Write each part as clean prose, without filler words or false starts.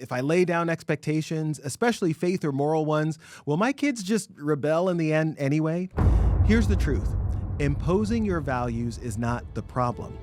if I lay down expectations, especially faith or moral ones, will my kids just rebel in the end anyway? Here's the truth. Imposing your values is not the problem.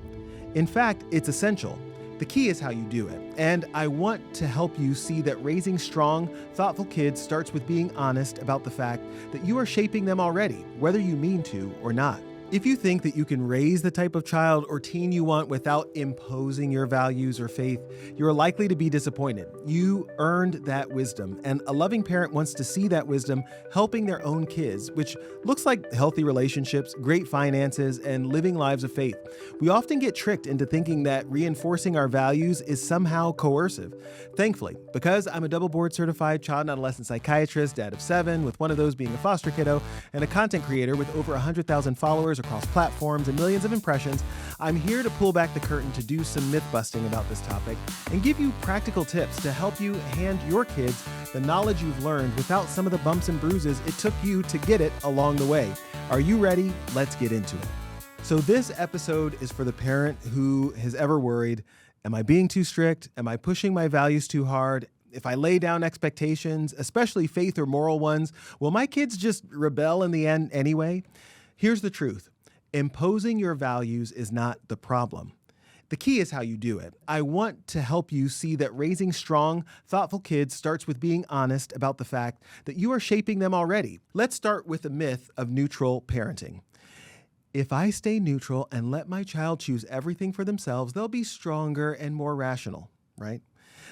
In fact, it's essential. The key is how you do it. And I want to help you see that raising strong, thoughtful kids starts with being honest about the fact that you are shaping them already, whether you mean to or not. If you think that you can raise the type of child or teen you want without imposing your values or faith, you are likely to be disappointed. You earned that wisdom, and a loving parent wants to see that wisdom helping their own kids, which looks like healthy relationships, great finances, and living lives of faith. We often get tricked into thinking that reinforcing our values is somehow coercive. Thankfully, because I'm a double board certified child and adolescent psychiatrist, dad of 7, with one of those being a foster kiddo, and a content creator with over 100,000 followers across platforms and millions of impressions, I'm here to pull back the curtain to do some myth busting about this topic and give you practical tips to help you hand your kids the knowledge you've learned without some of the bumps and bruises it took you to get it along the way. Are you ready? Let's get into it. So this episode is for the parent who has ever worried, am I being too strict? Am I pushing my values too hard? If I lay down expectations, especially faith or moral ones, will my kids just rebel in the end anyway? Here's the truth. Imposing your values is not the problem. The key is how you do it. I want to help you see that raising strong, thoughtful kids starts with being honest about the fact that you are shaping them already. Let's start with the myth of neutral parenting. If I stay neutral and let my child choose everything for themselves, they'll be stronger and more rational, right?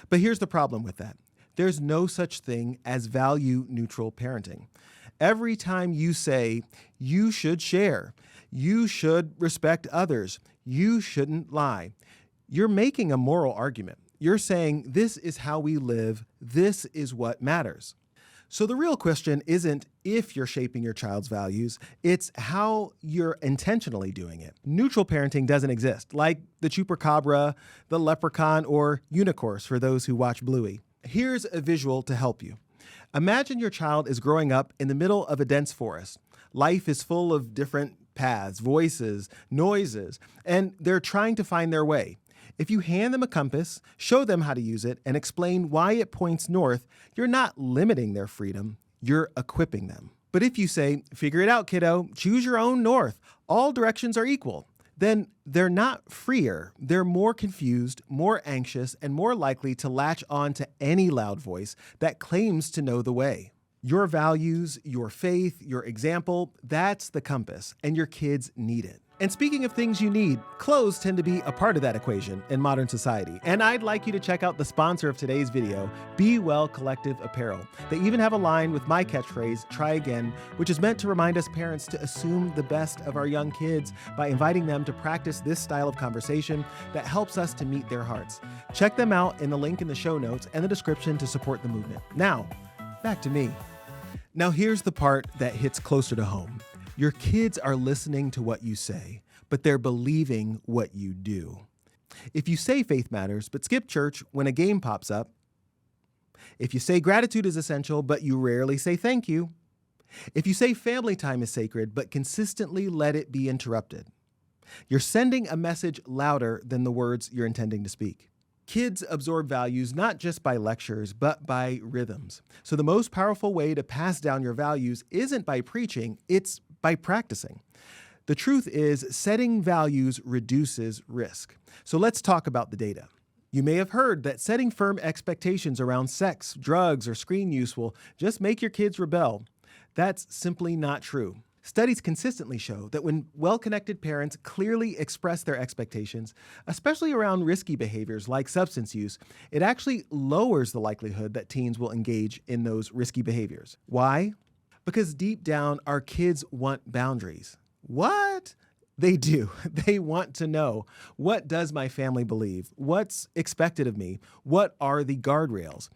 But here's the problem with that. There's no such thing as value-neutral parenting. Every time you say, you should share, you should respect others, you shouldn't lie, you're making a moral argument. You're saying, this is how we live, this is what matters. So the real question isn't if you're shaping your child's values, it's how you're intentionally doing it. Neutral parenting doesn't exist, like the chupacabra, the leprechaun, or unicorns for those who watch Bluey. Here's a visual to help you. Imagine your child is growing up in the middle of a dense forest. Life is full of different paths, voices, noises, and they're trying to find their way. If you hand them a compass, show them how to use it, and explain why it points north, you're not limiting their freedom, you're equipping them. But if you say, figure it out, kiddo, choose your own north, all directions are equal, then they're not freer. They're more confused, more anxious, and more likely to latch on to any loud voice that claims to know the way. Your values, your faith, your example, that's the compass, and your kids need it. And speaking of things you need, clothes tend to be a part of that equation in modern society. And I'd like you to check out the sponsor of today's video, Be Well Collective Apparel. They even have a line with my catchphrase, try again, which is meant to remind us parents to assume the best of our young kids by inviting them to practice this style of conversation that helps us to meet their hearts. Check them out in the link in the show notes and the description to support the movement. Now, back to me. Now here's the part that hits closer to home. Your kids are listening to what you say, but they're believing what you do. If you say faith matters, but skip church when a game pops up, if you say gratitude is essential, but you rarely say thank you, if you say family time is sacred, but consistently let it be interrupted, you're sending a message louder than the words you're intending to speak. Kids absorb values not just by lectures, but by rhythms. So the most powerful way to pass down your values isn't by preaching, it's by practicing. The truth is, setting values reduces risk. So let's talk about the data. You may have heard that setting firm expectations around sex, drugs, or screen use will just make your kids rebel. That's simply not true. Studies consistently show that when well-connected parents clearly express their expectations, especially around risky behaviors like substance use, it actually lowers the likelihood that teens will engage in those risky behaviors. Why? Because deep down, our kids want boundaries. What? They do. They want to know, what does my family believe? What's expected of me? What are the guardrails?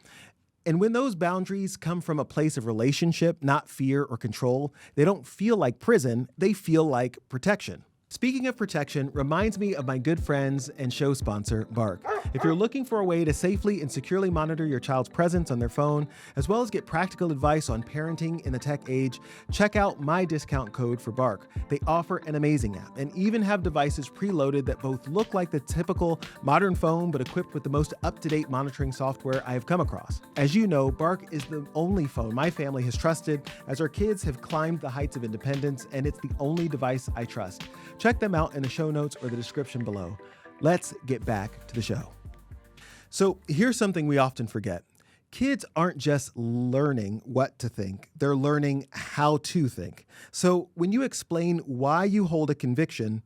And when those boundaries come from a place of relationship, not fear or control, they don't feel like prison, they feel like protection. Speaking of protection, reminds me of my good friends and show sponsor, Bark. If you're looking for a way to safely and securely monitor your child's presence on their phone, as well as get practical advice on parenting in the tech age, check out my discount code for Bark. They offer an amazing app and even have devices preloaded that both look like the typical modern phone but equipped with the most up-to-date monitoring software I have come across. As you know, Bark is the only phone my family has trusted as our kids have climbed the heights of independence, and it's the only device I trust. Check them out in the show notes or the description below. Let's get back to the show. So here's something we often forget. Kids aren't just learning what to think, they're learning how to think. So when you explain why you hold a conviction,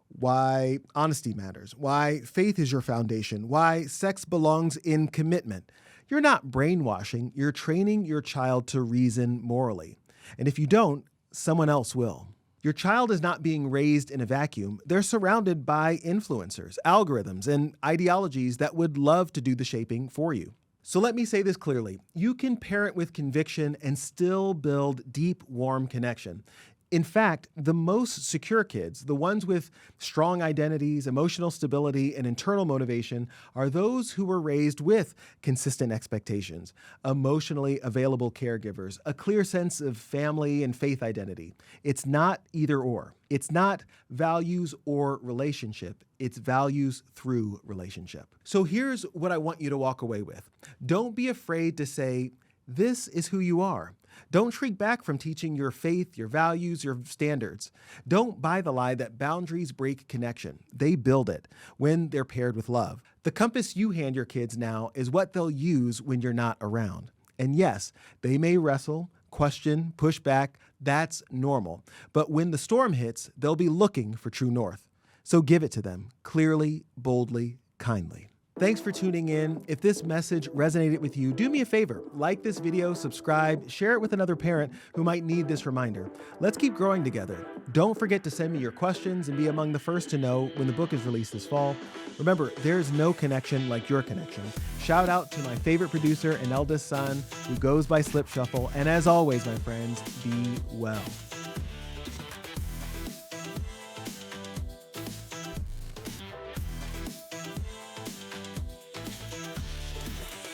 why honesty matters, why faith is your foundation, why sex belongs in commitment, you're not brainwashing, you're training your child to reason morally. And if you don't, someone else will. Your child is not being raised in a vacuum. They're surrounded by influencers, algorithms, and ideologies that would love to do the shaping for you. So let me say this clearly. You can parent with conviction and still build deep, warm connection. In fact, the most secure kids, the ones with strong identities, emotional stability, and internal motivation, are those who were raised with consistent expectations, emotionally available caregivers, a clear sense of family and faith identity. It's not either or. It's not values or relationship. It's values through relationship. So here's what I want you to walk away with. Don't be afraid to say, this is who you are. Don't shrink back from teaching your faith, your values, your standards. Don't buy the lie that boundaries break connection. They build it when they're paired with love. The compass you hand your kids now is what they'll use when you're not around. And yes, they may wrestle, question, push back. That's normal. But when the storm hits, they'll be looking for true north. So give it to them clearly, boldly, kindly. Thanks for tuning in. If this message resonated with you, do me a favor. Like this video, subscribe, share it with another parent who might need this reminder. Let's keep growing together. Don't forget to send me your questions and be among the first to know when the book is released this fall. Remember, there's no connection like your connection. Shout out to my favorite producer and eldest son who goes by Slip Shuffle. And as always, my friends, be well.